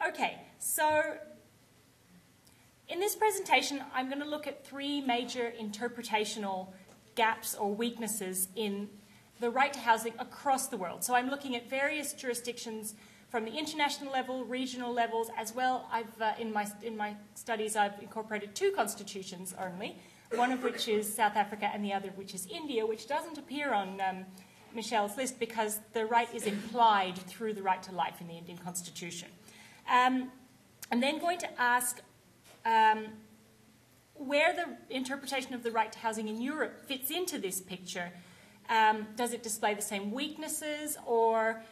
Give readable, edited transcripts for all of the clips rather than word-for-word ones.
Okay, so in this presentation, I'm going to look at three major interpretational gaps or weaknesses in the right to housing across the world. So I'm looking at various jurisdictions from the international level, regional levels, as well. In my studies, I've incorporated two constitutions only, one of which is South Africa and the other of which is India, which doesn't appear on Michelle's list because the right is implied through the right to life in the Indian constitution. I'm then going to ask where the interpretation of the right to housing in Europe fits into this picture. Does it display the same weaknesses, or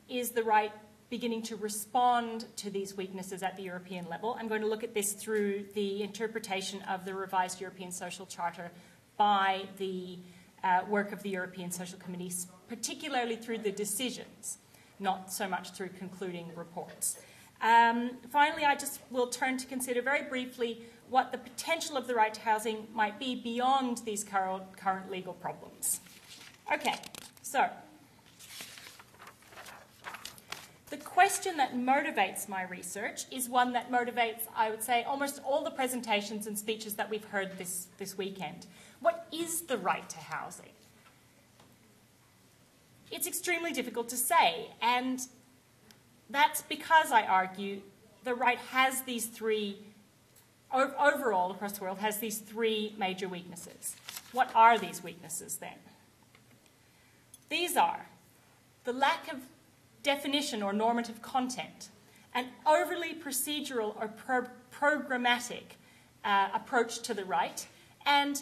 is the right beginning to respond to these weaknesses at the European level? I'm going to look at this through the interpretation of the revised European Social Charter by the work of the European Social Committee, particularly through the decisions, not so much through concluding reports. Finally, I just will turn to consider very briefly what the potential of the right to housing might be beyond these current legal problems. Okay, so the question that motivates my research is one that motivates, I would say, almost all the presentations and speeches that we've heard this weekend. What is the right to housing? It's extremely difficult to say, and that's because, I argue, the right has these three, overall across the world, has these three major weaknesses. What are these weaknesses then? These are the lack of definition or normative content, an overly procedural or programmatic approach to the right, and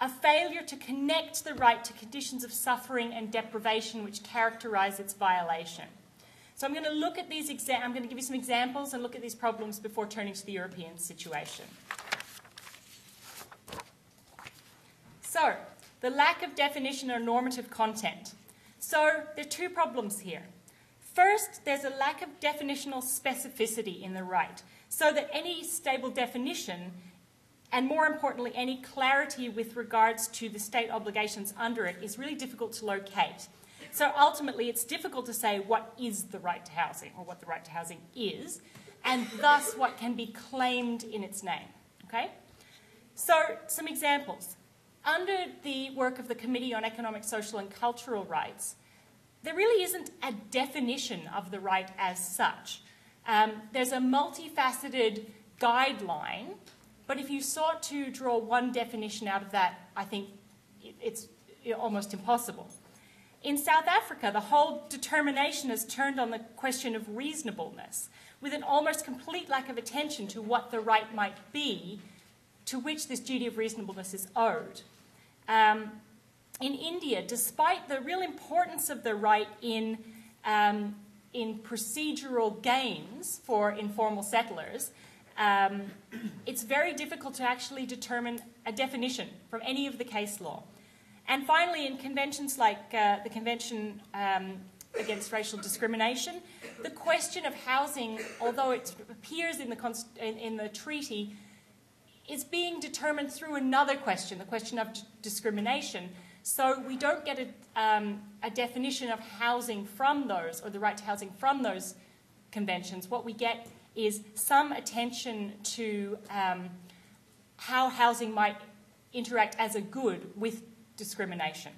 a failure to connect the right to conditions of suffering and deprivation which characterize its violation. So I'm going to look at these, I'm going to give you some examples and look at these problems before turning to the European situation. So, the lack of definition or normative content. So, there are two problems here. First, there's a lack of definitional specificity in the right, so that any stable definition, and more importantly, any clarity with regards to the state obligations under it, is really difficult to locate. So ultimately, it's difficult to say what is the right to housing, or what the right to housing is, and thus what can be claimed in its name. Okay? So, some examples. Under the work of the Committee on Economic, Social and Cultural Rights, there really isn't a definition of the right as such. There's a multifaceted guideline, but if you sought to draw one definition out of that, I think it's almost impossible. In South Africa, the whole determination is turned on the question of reasonableness, with an almost complete lack of attention to what the right might be to which this duty of reasonableness is owed. In India, despite the real importance of the right in procedural gains for informal settlers, it's very difficult to actually determine a definition from any of the case law. And finally, in conventions like the Convention Against Racial Discrimination, the question of housing, although it appears in the treaty, is being determined through another question, the question of discrimination. So we don't get a definition of housing from those, or the right to housing from those conventions. What we get is some attention to how housing might interact as a good with discrimination.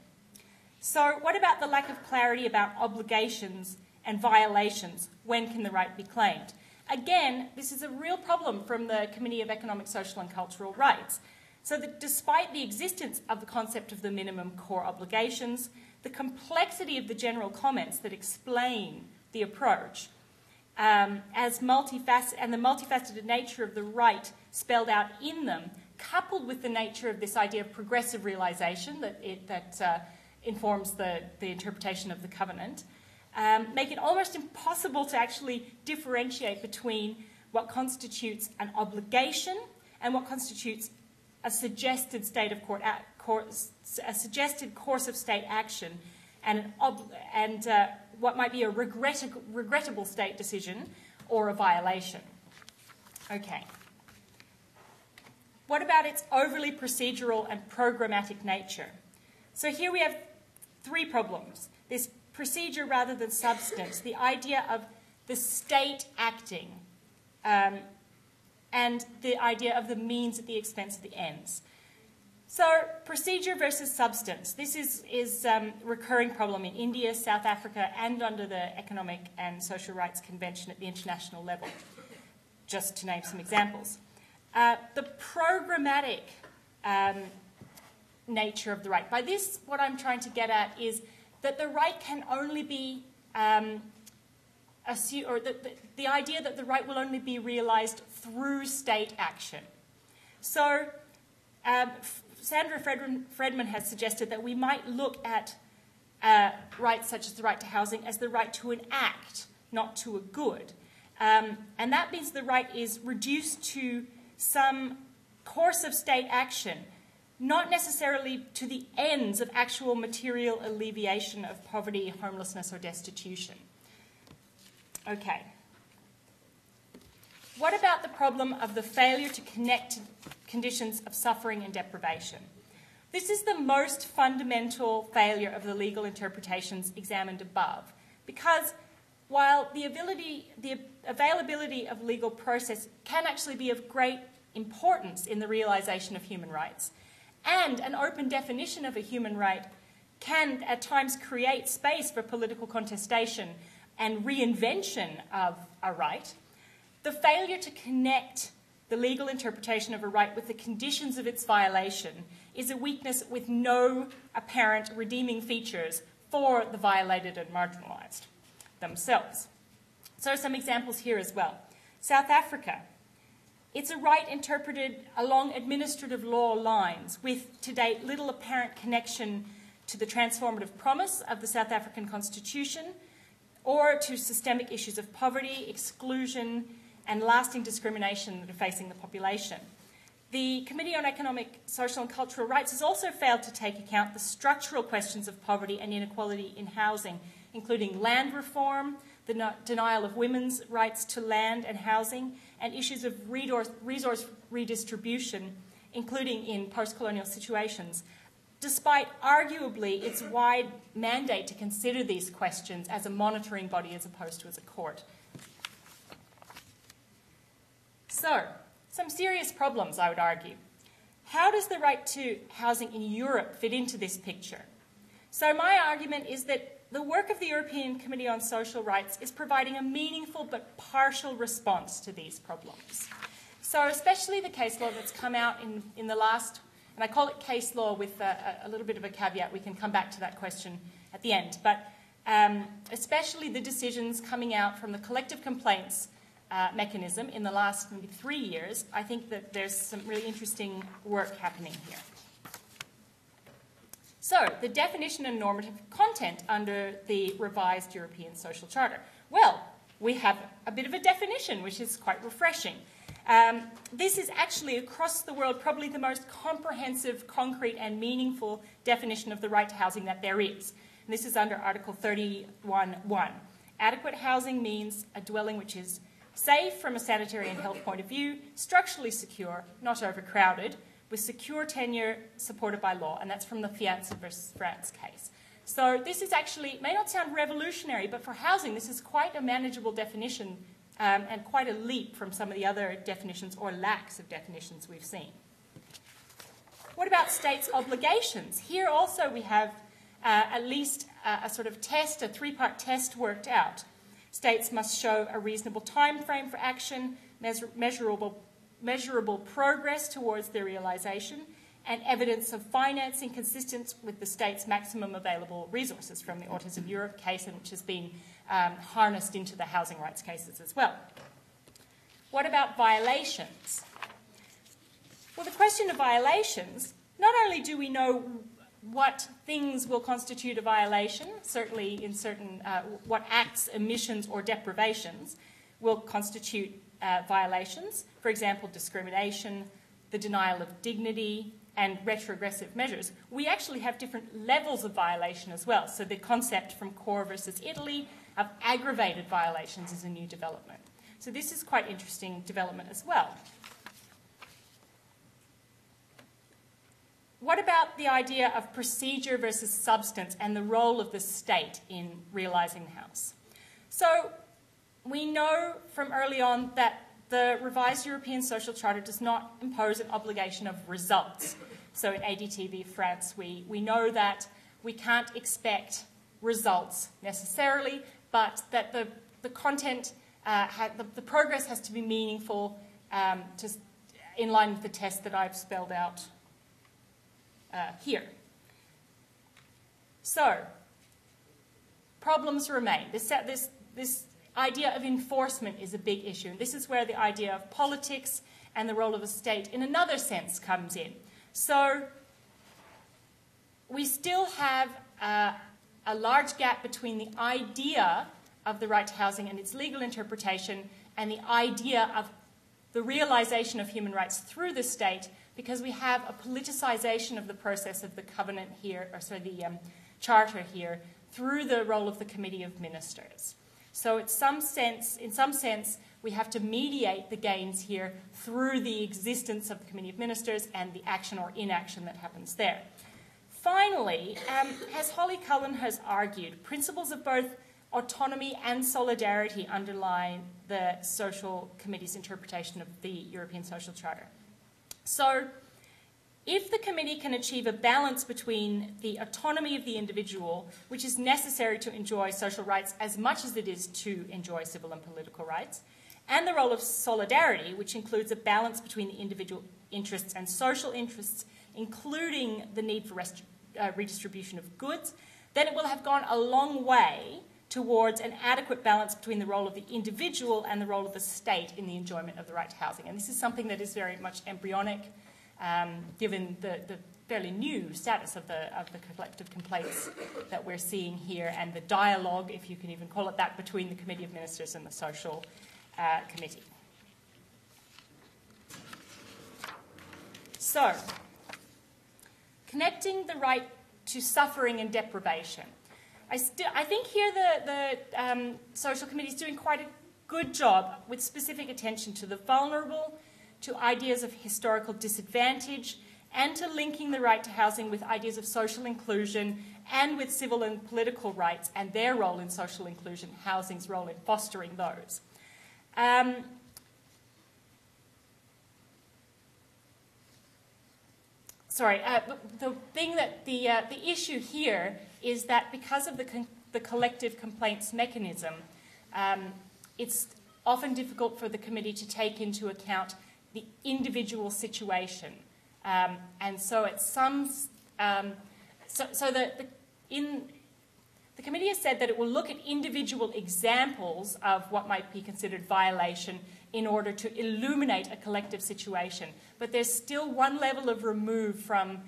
So what about the lack of clarity about obligations and violations? When can the right be claimed? Again, this is a real problem from the Committee of Economic, Social and Cultural Rights. So that despite the existence of the concept of the minimum core obligations, the complexity of the general comments that explain the approach, and the multifaceted nature of the right spelled out in them, coupled with the nature of this idea of progressive realization that informs the interpretation of the covenant, make it almost impossible to actually differentiate between what constitutes an obligation and what constitutes a suggested suggested course of state action, and what might be a regrettable state decision or a violation. Okay. What about its overly procedural and programmatic nature? So here we have three problems. This procedure rather than substance, the idea of the state acting, and the idea of the means at the expense of the ends. So, procedure versus substance. This is a recurring problem in India, South Africa, and under the Economic and Social Rights Convention at the international level, just to name some examples. The programmatic nature of the right. By this, what I'm trying to get at is that the right can only be the idea that the right will only be realized through state action. So, Sandra Fredman has suggested that we might look at rights such as the right to housing as the right to an act, not to a good. And that means the right is reduced to some course of state action, not necessarily to the ends of actual material alleviation of poverty, homelessness, or destitution. Okay. What about the problem of the failure to connect to conditions of suffering and deprivation? This is the most fundamental failure of the legal interpretations examined above, because while the availability of legal process can actually be of great importance in the realization of human rights, and an open definition of a human right can at times create space for political contestation and reinvention of a right, the failure to connect the legal interpretation of a right with the conditions of its violation is a weakness with no apparent redeeming features for the violated and marginalized themselves. So some examples here as well. South Africa. It's a right interpreted along administrative law lines with, to date, little apparent connection to the transformative promise of the South African Constitution or to systemic issues of poverty, exclusion, and lasting discrimination that are facing the population. The Committee on Economic, Social and Cultural Rights has also failed to take account the structural questions of poverty and inequality in housing, including land reform, the denial of women's rights to land and housing, and issues of resource redistribution, including in post-colonial situations, despite arguably its wide mandate to consider these questions as a monitoring body as opposed to as a court. So, some serious problems, I would argue. How does the right to housing in Europe fit into this picture? So my argument is that the work of the European Committee on Social Rights is providing a meaningful but partial response to these problems. So especially the case law that's come out in the last, and I call it case law with a little bit of a caveat, we can come back to that question at the end, but especially the decisions coming out from the collective complaints mechanism in the last maybe 3 years, I think that there's some really interesting work happening here. So, the definition and normative content under the revised European Social Charter. Well, we have a bit of a definition, which is quite refreshing. This is actually, across the world, probably the most comprehensive, concrete, and meaningful definition of the right to housing that there is. And this is under Article 31.1. Adequate housing means a dwelling which is safe from a sanitary and health point of view, structurally secure, not overcrowded, with secure tenure supported by law, and that's from the Fianza versus France case. So this is actually, may not sound revolutionary, but for housing, this is quite a manageable definition and quite a leap from some of the other definitions or lacks of definitions we've seen. What about states' obligations? Here also we have at least a sort of test, a three-part test worked out. States must show a reasonable time frame for action, measurable progress towards their realisation, and evidence of financing consistent with the state's maximum available resources from the Autism Europe case, and which has been harnessed into the housing rights cases as well. What about violations? Well, the question of violations, not only do we know what things will constitute a violation, certainly in certain, what acts, omissions, or deprivations will constitute violations, for example, discrimination, the denial of dignity, and retrogressive measures. We actually have different levels of violation as well. So the concept from Core versus Italy of aggravated violations is a new development. So this is quite interesting development as well. What about the idea of procedure versus substance and the role of the state in realising the house? So we know from early on that the revised European Social Charter does not impose an obligation of results. So in ADT v France, we know that we can't expect results necessarily, but that the content, the progress has to be meaningful in line with the test that I've spelled out here. So, problems remain. This idea of enforcement is a big issue. And this is where the idea of politics and the role of the state in another sense comes in. So we still have a large gap between the idea of the right to housing and its legal interpretation and the idea of the realization of human rights through the state, because we have a politicization of the process of the covenant here, or sorry, the charter here, through the role of the Committee of Ministers. So in some sense, we have to mediate the gains here through the existence of the Committee of Ministers and the action or inaction that happens there. Finally, as Holly Cullen has argued, principles of both autonomy and solidarity underlie the Social Committee's interpretation of the European Social Charter. So, if the committee can achieve a balance between the autonomy of the individual, which is necessary to enjoy social rights as much as it is to enjoy civil and political rights, and the role of solidarity, which includes a balance between the individual interests and social interests, including the need for redistribution of goods, then it will have gone a long way towards an adequate balance between the role of the individual and the role of the state in the enjoyment of the right to housing. And this is something that is very much embryonic, given the fairly new status of the collective complaints that we're seeing here, and the dialogue, if you can even call it that, between the Committee of Ministers and the Social Committee. So, connecting the right to suffering and deprivation. I think here the Social Committee is doing quite a good job with specific attention to the vulnerable, to ideas of historical disadvantage, and to linking the right to housing with ideas of social inclusion and with civil and political rights and their role in social inclusion, housing's role in fostering those. The thing that the issue here is that because of the collective complaints mechanism, it's often difficult for the committee to take into account the individual situation, and so at some the committee has said that it will look at individual examples of what might be considered violation in order to illuminate a collective situation. But there's still one level of remove from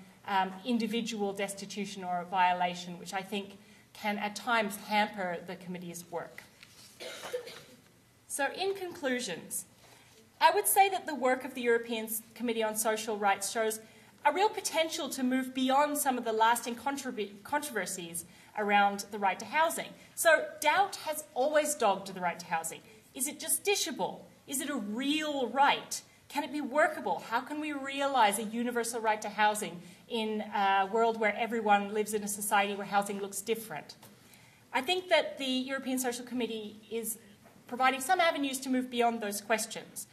individual destitution or violation, which I think can at times hamper the committee's work. So in conclusions, I would say that the work of the European Committee on Social Rights shows a real potential to move beyond some of the lasting controversies around the right to housing. So doubt has always dogged the right to housing. Is it justiciable? Is it a real right? Can it be workable? How can we realize a universal right to housing in a world where everyone lives in a society where housing looks different? I think that the European Social Committee is providing some avenues to move beyond those questions.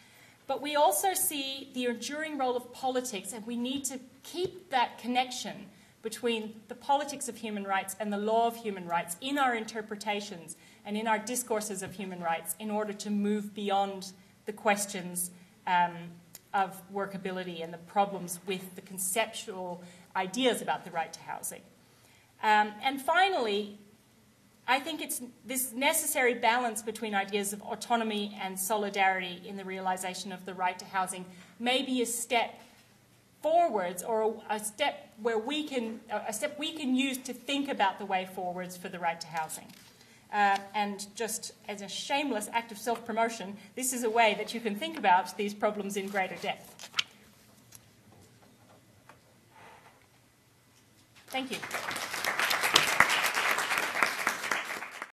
But we also see the enduring role of politics, and we need to keep that connection between the politics of human rights and the law of human rights in our interpretations and in our discourses of human rights in order to move beyond the questions of workability and the problems with the conceptual ideas about the right to housing. And finally, I think it's this necessary balance between ideas of autonomy and solidarity in the realization of the right to housing may be a step forwards, or a step where we can use to think about the way forwards for the right to housing. And just as a shameless act of self-promotion, this is a way that you can think about these problems in greater depth. Thank you.